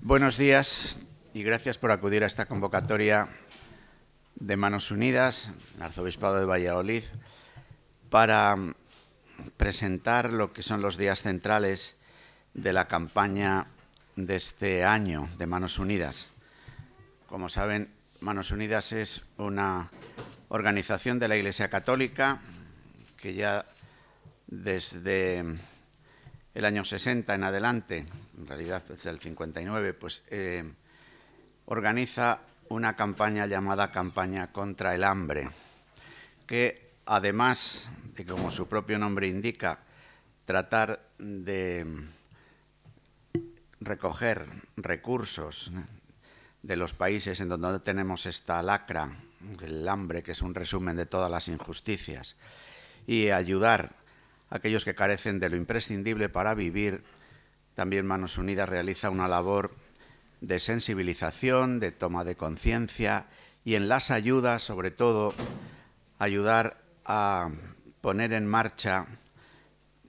Buenos días y gracias por acudir a esta convocatoria de Manos Unidas, el Arzobispado de Valladolid, para presentar lo que son los días centrales de la campaña de este año de Manos Unidas. Como saben, Manos Unidas es una organización de la Iglesia Católica que ya desde el año 60 en adelante, en realidad desde el 59, organiza una campaña llamada Campaña contra el Hambre, que además de, como su propio nombre indica, tratar de recoger recursos de los países en donde tenemos esta lacra, el hambre, que es un resumen de todas las injusticias, y ayudar a aquellos que carecen de lo imprescindible para vivir, también Manos Unidas realiza una labor de sensibilización, de toma de conciencia y en las ayudas, sobre todo, ayudar a poner en marcha,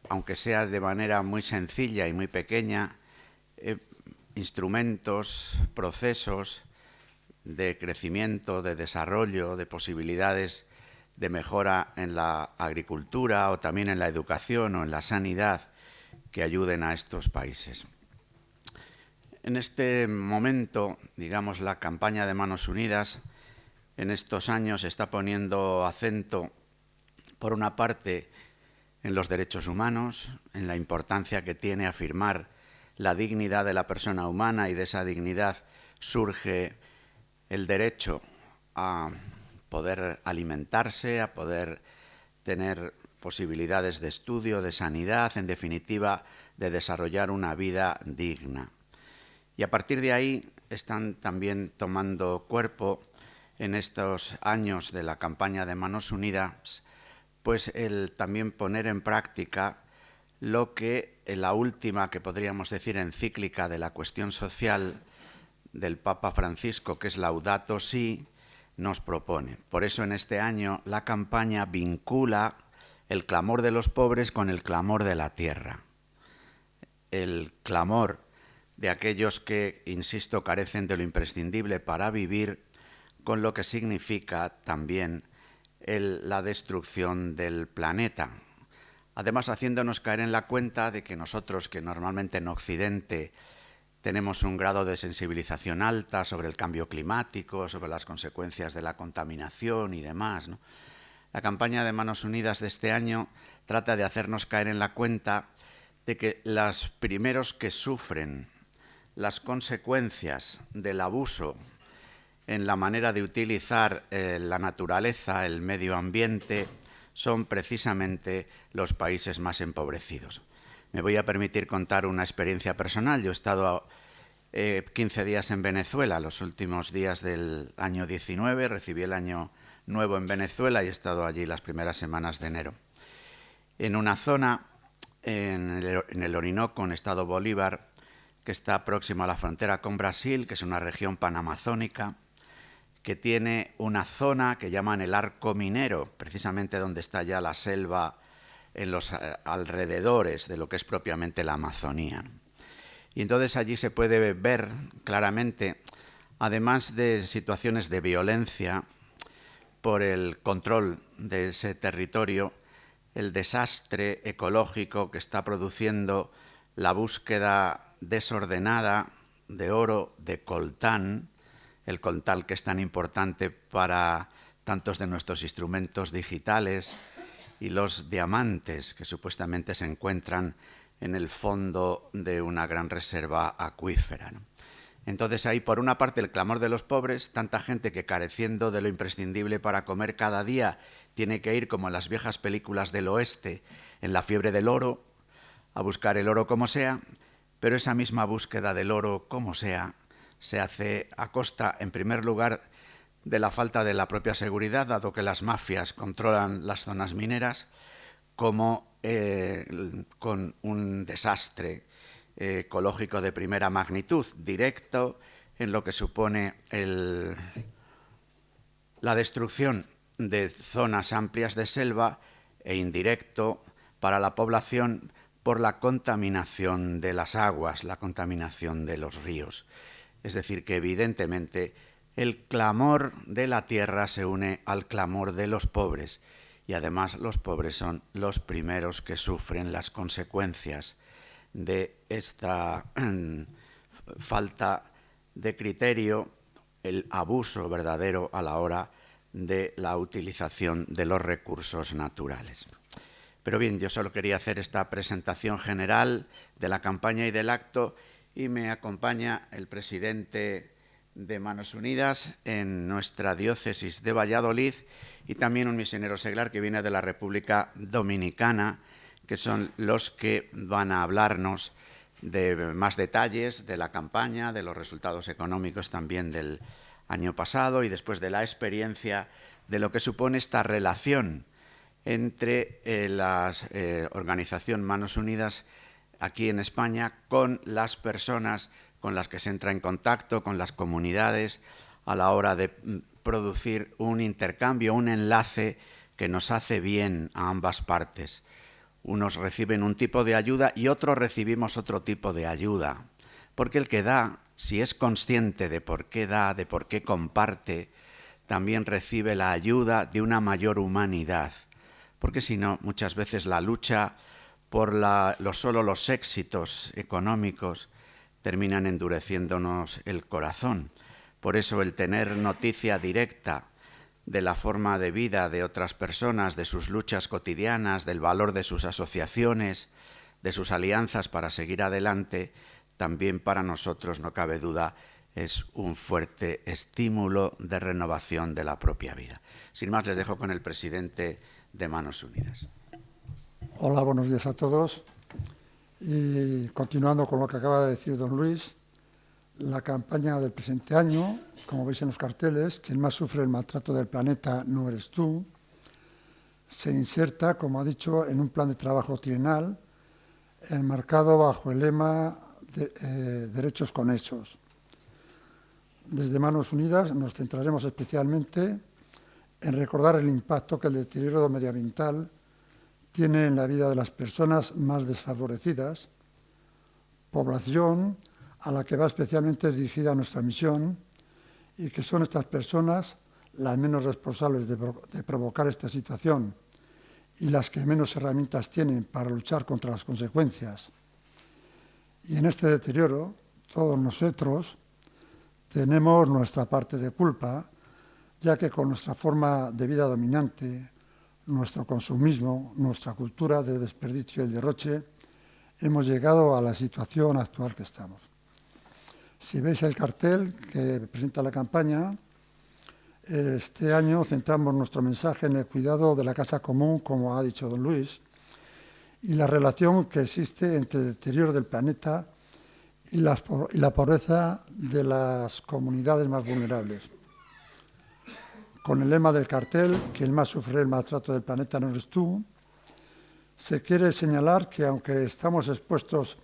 aunque sea de manera muy sencilla y muy pequeña, instrumentos, procesos de crecimiento, de desarrollo, de posibilidades de mejora en la agricultura o también en la educación o en la sanidad que ayuden a estos países. En este momento, digamos, la campaña de Manos Unidas en estos años está poniendo acento, por una parte, en los derechos humanos, en la importancia que tiene afirmar la dignidad de la persona humana, y de esa dignidad surge el derecho a poder alimentarse, a poder tener posibilidades de estudio, de sanidad, en definitiva, de desarrollar una vida digna. Y a partir de ahí están también tomando cuerpo en estos años de la campaña de Manos Unidas, pues el también poner en práctica lo que en la última, que podríamos decir, encíclica de la cuestión social del Papa Francisco, que es Laudato Si, nos propone. Por eso en este año la campaña vincula el clamor de los pobres con el clamor de la tierra. El clamor de aquellos que, insisto, carecen de lo imprescindible para vivir, con lo que significa también la destrucción del planeta. Además, haciéndonos caer en la cuenta de que nosotros, que normalmente en Occidente tenemos un grado de sensibilización alta sobre el cambio climático, sobre las consecuencias de la contaminación y demás, ¿no? La campaña de Manos Unidas de este año trata de hacernos caer en la cuenta de que los primeros que sufren las consecuencias del abuso en la manera de utilizar la naturaleza, el medio ambiente, son precisamente los países más empobrecidos. Me voy a permitir contar una experiencia personal. Yo he estado 15 días en Venezuela, los últimos días del año 19, recibí el año nuevo en Venezuela y he estado allí las primeras semanas de enero. En una zona, en el Orinoco, en Estado Bolívar, que está próximo a la frontera con Brasil, que es una región panamazónica, que tiene una zona que llaman el Arco Minero, precisamente donde está ya la selva en los alrededores de lo que es propiamente la Amazonía. Y entonces allí se puede ver claramente, además de situaciones de violencia por el control de ese territorio, el desastre ecológico que está produciendo la búsqueda desordenada de oro, de coltán, el coltán que es tan importante para tantos de nuestros instrumentos digitales, y los diamantes que supuestamente se encuentran en el fondo de una gran reserva acuífera, ¿no? Entonces ahí, por una parte, el clamor de los pobres, tanta gente que, careciendo de lo imprescindible para comer cada día, tiene que ir, como en las viejas películas del oeste, en la fiebre del oro, a buscar el oro como sea, pero esa misma búsqueda del oro como sea se hace a costa, en primer lugar, de la falta de la propia seguridad, dado que las mafias controlan las zonas mineras, como con un desastre ecológico de primera magnitud, directo en lo que supone la destrucción de zonas amplias de selva, e indirecto para la población por la contaminación de las aguas, la contaminación de los ríos. Es decir, que evidentemente el clamor de la tierra se une al clamor de los pobres, y además los pobres son los primeros que sufren las consecuencias de esta falta de criterio, el abuso verdadero a la hora de la utilización de los recursos naturales. Pero bien, yo solo quería hacer esta presentación general de la campaña y del acto, y me acompaña el presidente de Manos Unidas en nuestra diócesis de Valladolid y también un misionero seglar que viene de la República Dominicana, que son los que van a hablarnos de más detalles de la campaña, de los resultados económicos también del año pasado y después de la experiencia de lo que supone esta relación entre la organización Manos Unidas aquí en España con las personas con las que se entra en contacto, con las comunidades, a la hora de producir un intercambio, un enlace que nos hace bien a ambas partes. Unos reciben un tipo de ayuda y otros recibimos otro tipo de ayuda, porque el que da, si es consciente de por qué da, de por qué comparte, también recibe la ayuda de una mayor humanidad, porque si no, muchas veces la lucha por solo los éxitos económicos terminan endureciéndonos el corazón. Por eso el tener noticia directa de la forma de vida de otras personas, de sus luchas cotidianas, del valor de sus asociaciones, de sus alianzas para seguir adelante, también para nosotros, no cabe duda, es un fuerte estímulo de renovación de la propia vida. Sin más, les dejo con el presidente de Manos Unidas. Hola, buenos días a todos. Y continuando con lo que acaba de decir don Luis, la campaña del presente año, como veis en los carteles, quien más sufre el maltrato del planeta no eres tú, se inserta, como ha dicho, en un plan de trabajo trienal enmarcado bajo el lema de derechos con hechos. Desde Manos Unidas nos centraremos especialmente en recordar el impacto que el deterioro medioambiental tiene en la vida de las personas más desfavorecidas, población a la que va especialmente dirigida nuestra misión, y que son estas personas las menos responsables de provocar esta situación y las que menos herramientas tienen para luchar contra las consecuencias. Y en este deterioro, todos nosotros tenemos nuestra parte de culpa, ya que con nuestra forma de vida dominante, nuestro consumismo, nuestra cultura de desperdicio y derroche, hemos llegado a la situación actual que estamos. Si veis el cartel que presenta la campaña, este año centramos nuestro mensaje en el cuidado de la casa común, como ha dicho don Luis, y la relación que existe entre el deterioro del planeta y la pobreza de las comunidades más vulnerables. Con el lema del cartel, quien más sufre el maltrato del planeta no eres tú, se quiere señalar que aunque estamos expuestos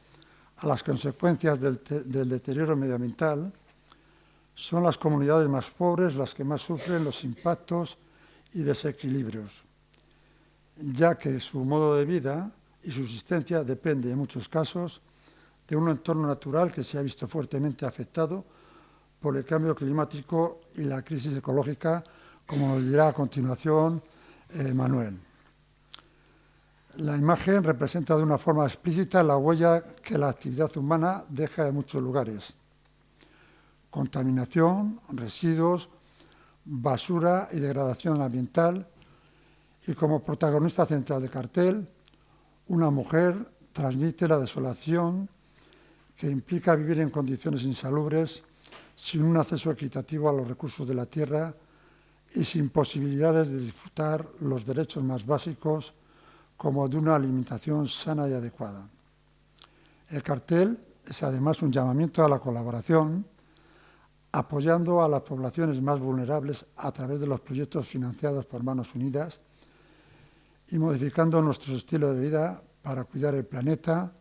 a las consecuencias del deterioro medioambiental, son las comunidades más pobres las que más sufren los impactos y desequilibrios, ya que su modo de vida y su existencia depende en muchos casos de un entorno natural que se ha visto fuertemente afectado por el cambio climático y la crisis ecológica, como nos dirá a continuación Manuel. La imagen representa de una forma explícita la huella que la actividad humana deja en muchos lugares. Contaminación, residuos, basura y degradación ambiental. Y como protagonista central del cartel, una mujer transmite la desolación que implica vivir en condiciones insalubres, sin un acceso equitativo a los recursos de la tierra y sin posibilidades de disfrutar los derechos más básicos, como de una alimentación sana y adecuada. El cartel es además un llamamiento a la colaboración, apoyando a las poblaciones más vulnerables a través de los proyectos financiados por Manos Unidas y modificando nuestros estilos de vida para cuidar el planeta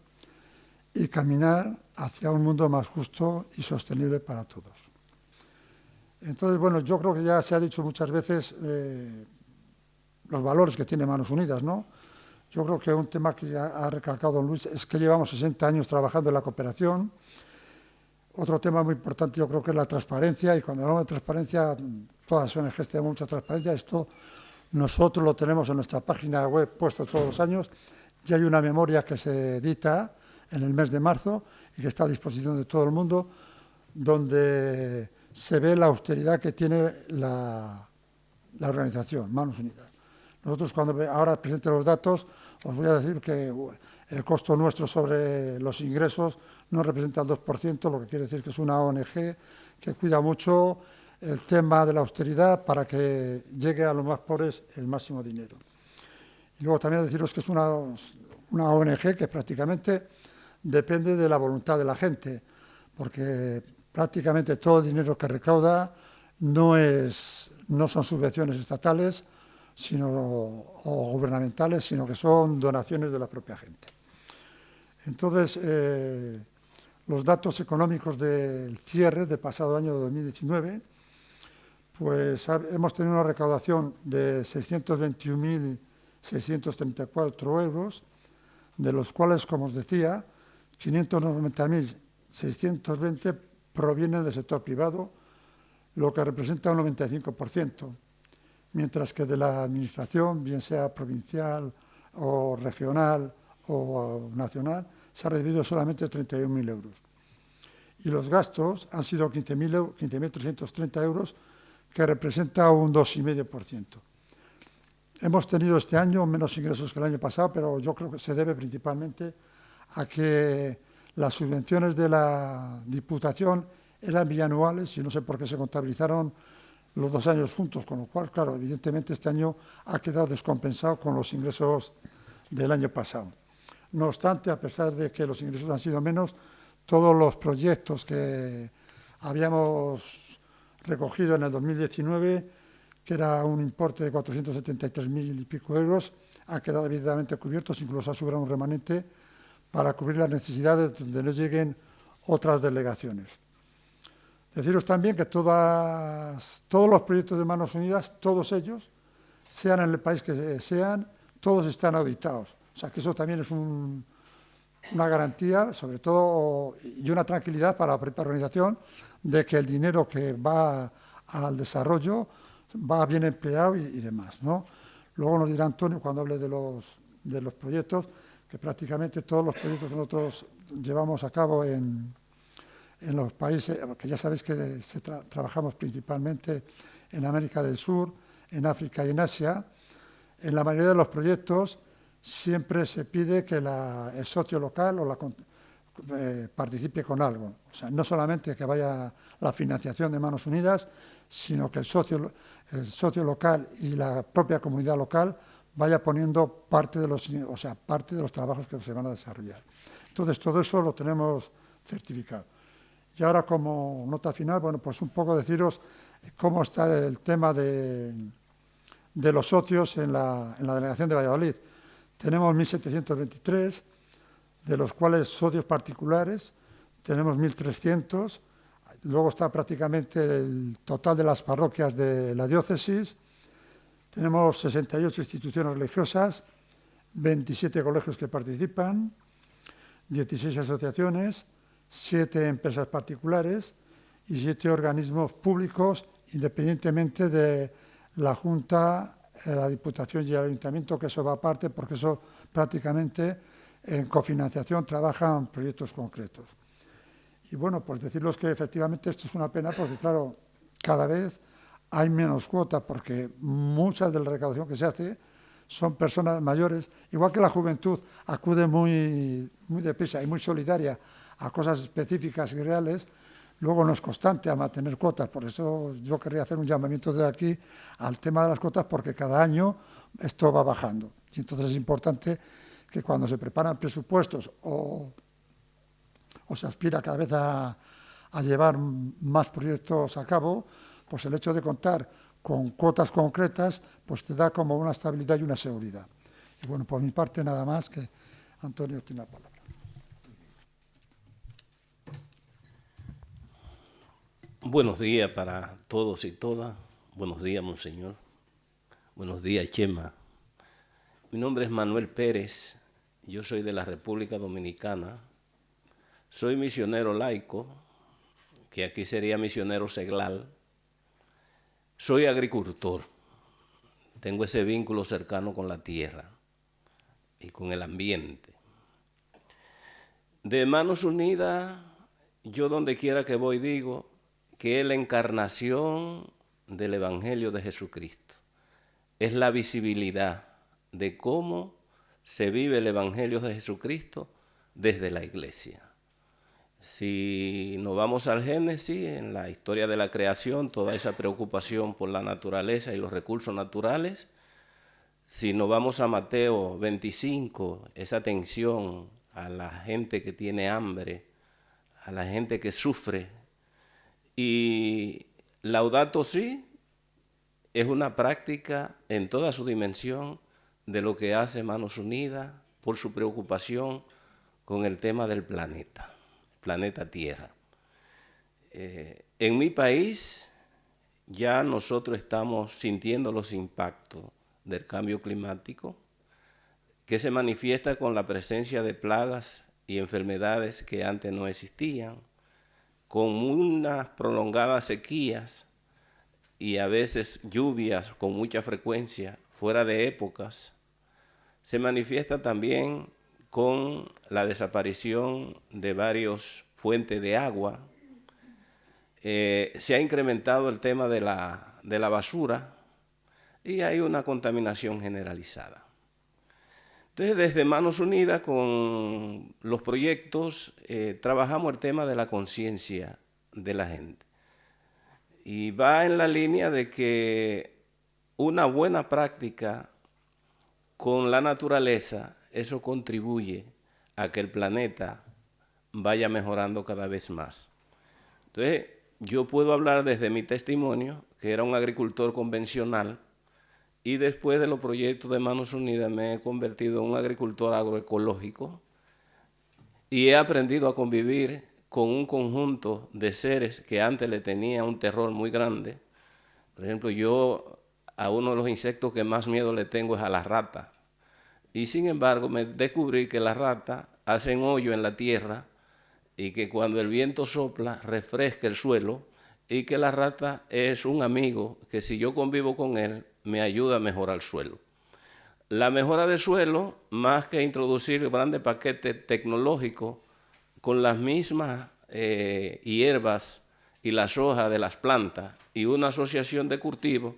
y caminar hacia un mundo más justo y sostenible para todos. Entonces, bueno, yo creo que ya se ha dicho muchas veces los valores que tiene Manos Unidas, ¿no? Yo creo que un tema que ha recalcado don Luis es que llevamos 60 años trabajando en la cooperación. Otro tema muy importante yo creo que es la transparencia, y cuando hablamos de transparencia, todas las ONGs tienen mucha transparencia. Esto nosotros lo tenemos en nuestra página web puesto todos los años. Ya hay una memoria que se edita en el mes de marzo y que está a disposición de todo el mundo, donde se ve la austeridad que tiene la organización, Manos Unidas. Nosotros, cuando ahora presente los datos, os voy a decir que el costo nuestro sobre los ingresos no representa el 2%, lo que quiere decir que es una ONG que cuida mucho el tema de la austeridad para que llegue a los más pobres el máximo dinero. Y luego también deciros que es una ONG que prácticamente depende de la voluntad de la gente, porque prácticamente todo el dinero que recauda no son subvenciones estatales o gubernamentales, sino que son donaciones de la propia gente. Entonces, los datos económicos del cierre del pasado año 2019, pues hemos tenido una recaudación de 621.634 euros, de los cuales, como os decía, 590.620 provienen del sector privado, lo que representa un 95%, mientras que de la administración, bien sea provincial o regional o nacional, se ha recibido solamente 31.000 euros. Y los gastos han sido 15.330 euros, que representa un 2,5%. Hemos tenido este año menos ingresos que el año pasado, pero yo creo que se debe principalmente a que las subvenciones de la Diputación eran bianuales y no sé por qué se contabilizaron los 2 años juntos, con lo cual, claro, evidentemente este año ha quedado descompensado con los ingresos del año pasado. No obstante, a pesar de que los ingresos han sido menos, todos los proyectos que habíamos recogido en el 2019, que era un importe de 473.000 y pico euros, han quedado debidamente cubiertos, incluso ha sobrado un remanente para cubrir las necesidades donde no lleguen otras delegaciones. Deciros también que todos los proyectos de Manos Unidas, todos ellos, sean en el país que sean, todos están auditados. O sea que eso también es una garantía, sobre todo, y una tranquilidad para la propia organización, de que el dinero que va al desarrollo va bien empleado y demás, ¿no? Luego nos dirá Antonio, cuando hable de los proyectos, que prácticamente todos los proyectos que nosotros llevamos a cabo en los países, que ya sabéis que trabajamos principalmente en América del Sur, en África y en Asia. En la mayoría de los proyectos siempre se pide que el socio local participe con algo. O sea, no solamente que vaya la financiación de Manos Unidas, sino que el socio local y la propia comunidad local vaya poniendo parte de los trabajos que se van a desarrollar. Entonces, todo eso lo tenemos certificado. Y ahora, como nota final, bueno, pues un poco deciros cómo está el tema de los socios en la delegación de Valladolid. Tenemos 1.723, de los cuales socios particulares tenemos 1.300. Luego está prácticamente el total de las parroquias de la diócesis. Tenemos 68 instituciones religiosas, 27 colegios que participan, 16 asociaciones, 7 empresas particulares y 7 organismos públicos, independientemente de la Junta, la Diputación y el Ayuntamiento, que eso va aparte, porque eso prácticamente en cofinanciación trabajan proyectos concretos. Y bueno, pues deciros que efectivamente esto es una pena, porque claro, cada vez hay menos cuota, porque muchas de la recaudación que se hace son personas mayores, igual que la juventud acude muy deprisa y muy solidaria a cosas específicas y reales, luego no es constante a mantener cuotas. Por eso yo querría hacer un llamamiento desde aquí al tema de las cuotas, porque cada año esto va bajando. Y entonces es importante que cuando se preparan presupuestos o se aspira cada vez a llevar más proyectos a cabo, pues el hecho de contar con cuotas concretas pues te da como una estabilidad y una seguridad. Y bueno, por mi parte nada más, que Antonio tiene la palabra. Buenos días para todos y todas. Buenos días, monseñor. Buenos días, Chema. Mi nombre es Manuel Pérez, yo soy de la República Dominicana, soy misionero laico, que aquí sería misionero seglar, soy agricultor, tengo ese vínculo cercano con la tierra y con el ambiente. De Manos Unidas, yo donde quiera que voy digo que es la encarnación del Evangelio de Jesucristo, es la visibilidad de cómo se vive el Evangelio de Jesucristo desde la iglesia. Si nos vamos al Génesis, en la historia de la creación, toda esa preocupación por la naturaleza y los recursos naturales. Si nos vamos a Mateo 25, esa atención a la gente que tiene hambre, a la gente que sufre. Y Laudato Si es una práctica en toda su dimensión de lo que hace Manos Unidas por su preocupación con el tema del planeta Tierra. En mi país ya nosotros estamos sintiendo los impactos del cambio climático, que se manifiesta con la presencia de plagas y enfermedades que antes no existían, con unas prolongadas sequías y a veces lluvias con mucha frecuencia, fuera de épocas. Se manifiesta también con la desaparición de varias fuentes de agua. Se ha incrementado el tema de la basura y hay una contaminación generalizada. Entonces, desde Manos Unidas, con los proyectos, trabajamos el tema de la conciencia de la gente. Y va en la línea de que una buena práctica con la naturaleza, eso contribuye a que el planeta vaya mejorando cada vez más. Entonces, yo puedo hablar desde mi testimonio, que era un agricultor convencional, y después de los proyectos de Manos Unidas me he convertido en un agricultor agroecológico y he aprendido a convivir con un conjunto de seres que antes le tenía un terror muy grande. Por ejemplo, yo a uno de los insectos que más miedo le tengo es a la rata. Y sin embargo me descubrí que las ratas hacen hoyo en la tierra y que cuando el viento sopla refresca el suelo y que la rata es un amigo que si yo convivo con él me ayuda a mejorar el suelo. La mejora del suelo, más que introducir grandes paquetes tecnológicos con las mismas hierbas y las hojas de las plantas y una asociación de cultivos,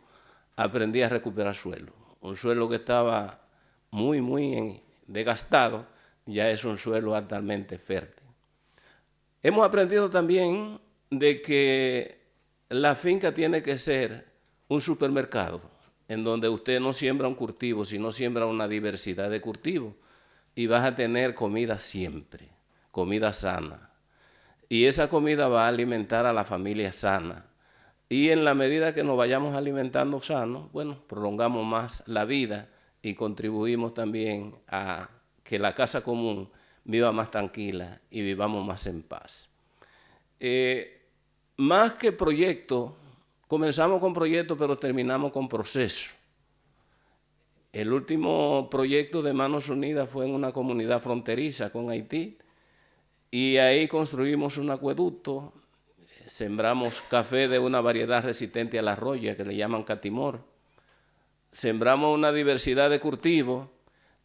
aprendí a recuperar suelo. Un suelo que estaba muy desgastado, ya es un suelo altamente fértil. Hemos aprendido también de que la finca tiene que ser un supermercado, en donde usted no siembra un cultivo, sino siembra una diversidad de cultivos, y vas a tener comida siempre, comida sana. Y esa comida va a alimentar a la familia sana. Y en la medida que nos vayamos alimentando sanos, bueno, prolongamos más la vida y contribuimos también a que la casa común viva más tranquila y vivamos más en paz. Más que proyectos, comenzamos con proyectos, pero terminamos con procesos. El último proyecto de Manos Unidas fue en una comunidad fronteriza con Haití y ahí construimos un acueducto, sembramos café de una variedad resistente a la roya que le llaman catimor, sembramos una diversidad de cultivos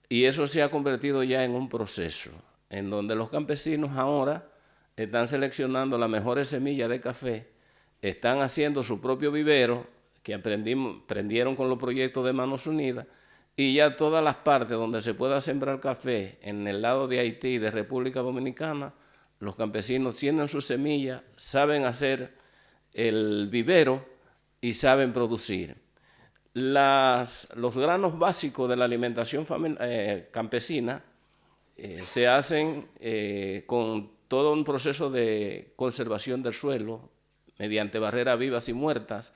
y eso se ha convertido ya en un proceso en donde los campesinos ahora están seleccionando las mejores semillas de café, están haciendo su propio vivero que aprendieron con los proyectos de Manos Unidas y ya todas las partes donde se pueda sembrar café en el lado de Haití y de República Dominicana, los campesinos tienen sus semillas, saben hacer el vivero y saben producir. Los granos básicos de la alimentación campesina se hacen con todo un proceso de conservación del suelo mediante barreras vivas y muertas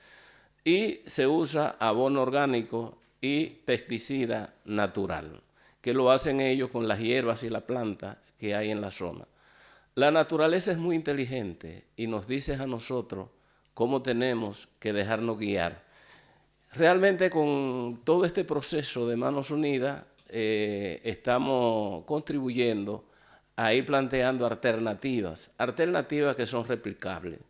y se usa abono orgánico y pesticida natural, que lo hacen ellos con las hierbas y la planta que hay en la zona. La naturaleza es muy inteligente y nos dice a nosotros cómo tenemos que dejarnos guiar. Realmente con todo este proceso de Manos Unidas estamos contribuyendo a ir planteando alternativas que son replicables.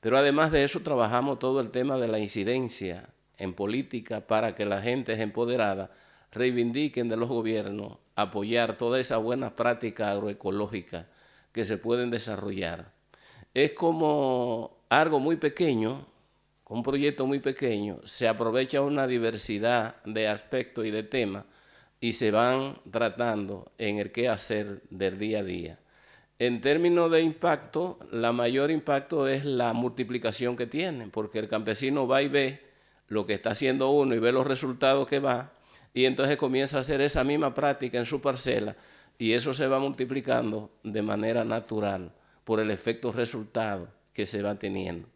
Pero además de eso trabajamos todo el tema de la incidencia en política para que la gente empoderada reivindiquen de los gobiernos apoyar todas esas buenas prácticas agroecológicas que se pueden desarrollar. Es como algo muy pequeño, un proyecto muy pequeño, se aprovecha una diversidad de aspectos y de temas y se van tratando en el qué hacer del día a día. En términos de impacto, la mayor impacto es la multiplicación que tienen, porque el campesino va y ve lo que está haciendo uno y ve los resultados que va, y entonces comienza a hacer esa misma práctica en su parcela, y eso se va multiplicando de manera natural por el efecto resultado que se va teniendo.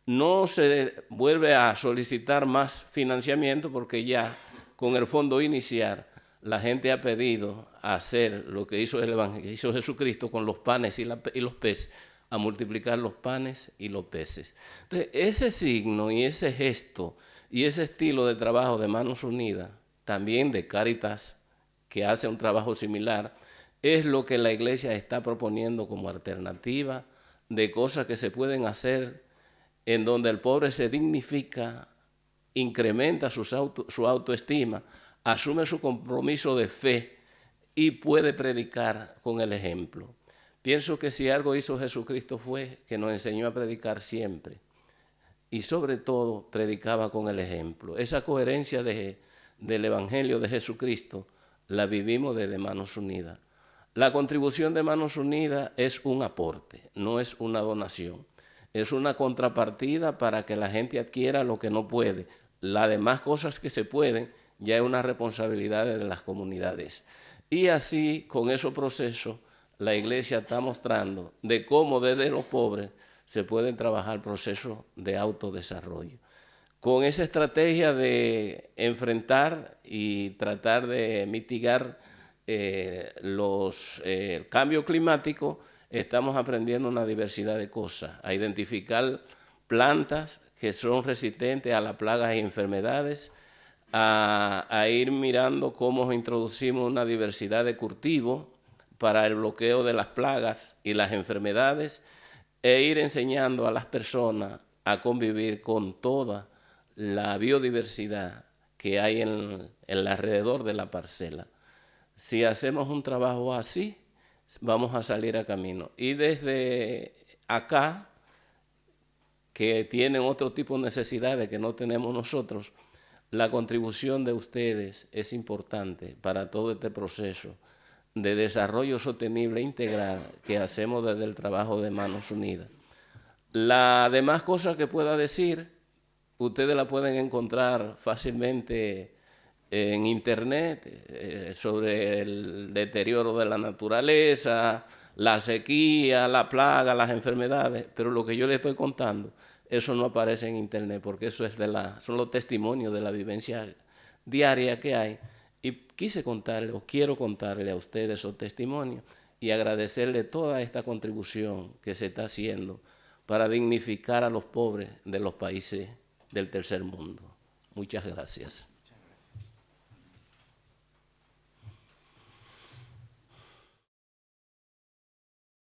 No se vuelve a solicitar más financiamiento porque ya con el fondo inicial la gente ha pedido hacer lo que hizo el Evangelio, hizo Jesucristo con los panes y los peces, a multiplicar los panes y los peces. Entonces, ese signo y ese gesto y ese estilo de trabajo de Manos Unidas, también de Cáritas, que hace un trabajo similar, es lo que la Iglesia está proponiendo como alternativa de cosas que se pueden hacer en donde el pobre se dignifica, incrementa su autoestima, asume su compromiso de fe y puede predicar con el ejemplo. Pienso que si algo hizo Jesucristo fue que nos enseñó a predicar siempre y sobre todo predicaba con el ejemplo. Esa coherencia del Evangelio de Jesucristo la vivimos desde Manos Unidas. La contribución de Manos Unidas es un aporte, no es una donación. Es una contrapartida para que la gente adquiera lo que no puede. Las demás cosas que se pueden ya es una responsabilidad de las comunidades. Y así, con esos procesos, la Iglesia está mostrando de cómo desde los pobres se pueden trabajar procesos de autodesarrollo. Con esa estrategia de enfrentar y tratar de mitigar el cambio climático, estamos aprendiendo una diversidad de cosas, a identificar plantas que son resistentes a las plagas y enfermedades, a ir mirando cómo introducimos una diversidad de cultivos para el bloqueo de las plagas y las enfermedades, e ir enseñando a las personas a convivir con toda la biodiversidad que hay en el alrededor de la parcela. Si hacemos un trabajo así, vamos a salir a camino. Y desde acá, que tienen otro tipo de necesidades que no tenemos nosotros, la contribución de ustedes es importante para todo este proceso de desarrollo sostenible e integral que hacemos desde el trabajo de Manos Unidas. Las demás cosas que pueda decir, ustedes la pueden encontrar fácilmente en internet sobre el deterioro de la naturaleza, la sequía, la plaga, las enfermedades, pero lo que yo les estoy contando, eso no aparece en internet porque eso es son los testimonios de la vivencia diaria que hay. Y quise contarle, o quiero contarle a ustedes esos testimonios y agradecerle toda esta contribución que se está haciendo para dignificar a los pobres de los países del tercer mundo. Muchas gracias.